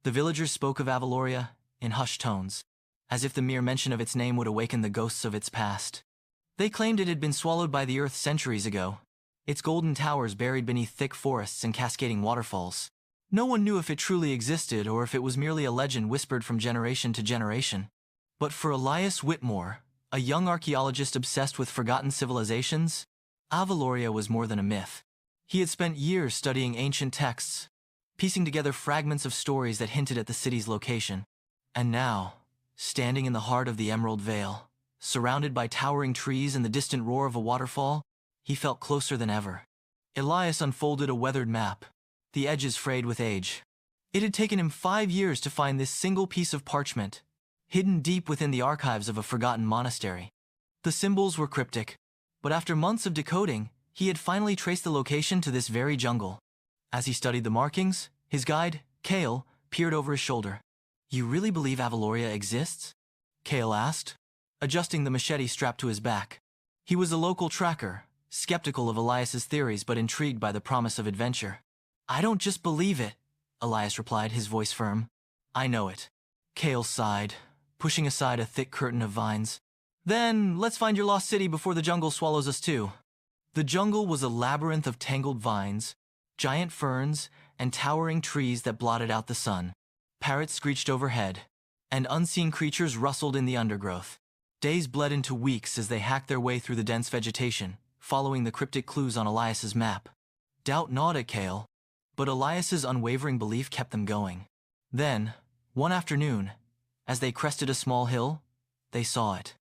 The villagers spoke of Aveloria in hushed tones, as if the mere mention of its name would awaken the ghosts of its past. They claimed it had been swallowed by the earth centuries ago, its golden towers buried beneath thick forests and cascading waterfalls. No one knew if it truly existed or if it was merely a legend whispered from generation to generation. But for Elias Whitmore, a young archaeologist obsessed with forgotten civilizations, Aveloria was more than a myth. He had spent years studying ancient texts, piecing together fragments of stories that hinted at the city's location. And now, standing in the heart of the Emerald Vale, surrounded by towering trees and the distant roar of a waterfall, he felt closer than ever. Elias unfolded a weathered map, the edges frayed with age. It had taken him 5 years to find this single piece of parchment, hidden deep within the archives of a forgotten monastery. The symbols were cryptic, but after months of decoding, he had finally traced the location to this very jungle. As he studied the markings, his guide, Kael, peered over his shoulder. "You really believe Aveloria exists?" Kael asked, adjusting the machete strapped to his back. He was a local tracker, skeptical of Elias's theories but intrigued by the promise of adventure. "I don't just believe it," Elias replied, his voice firm. "I know it." Kael sighed, pushing aside a thick curtain of vines. "Then, let's find your lost city before the jungle swallows us too." The jungle was a labyrinth of tangled vines, giant ferns, and towering trees that blotted out the sun. Parrots screeched overhead, and unseen creatures rustled in the undergrowth. Days bled into weeks as they hacked their way through the dense vegetation, following the cryptic clues on Elias's map. Doubt gnawed at Kael, but Elias's unwavering belief kept them going. Then, one afternoon, as they crested a small hill, they saw it.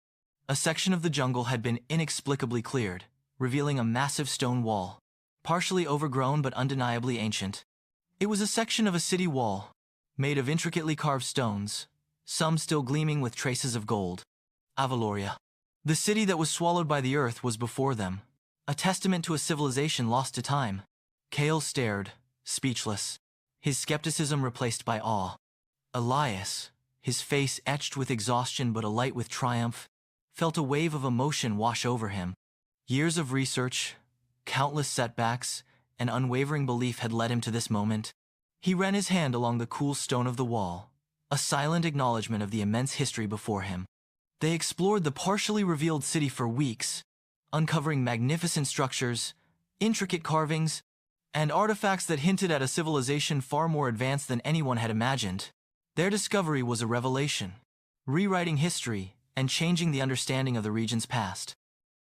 A section of the jungle had been inexplicably cleared, revealing a massive stone wall, partially overgrown but undeniably ancient. It was a section of a city wall, made of intricately carved stones, some still gleaming with traces of gold. Aveloria. The city that was swallowed by the earth was before them, a testament to a civilization lost to time. Kael stared, speechless, his skepticism replaced by awe. Elias, his face etched with exhaustion but alight with triumph, felt a wave of emotion wash over him. Years of research, countless setbacks, and unwavering belief had led him to this moment. He ran his hand along the cool stone of the wall, a silent acknowledgement of the immense history before him. They explored the partially revealed city for weeks, uncovering magnificent structures, intricate carvings, and artifacts that hinted at a civilization far more advanced than anyone had imagined. Their discovery was a revelation, rewriting history and changing the understanding of the region's past.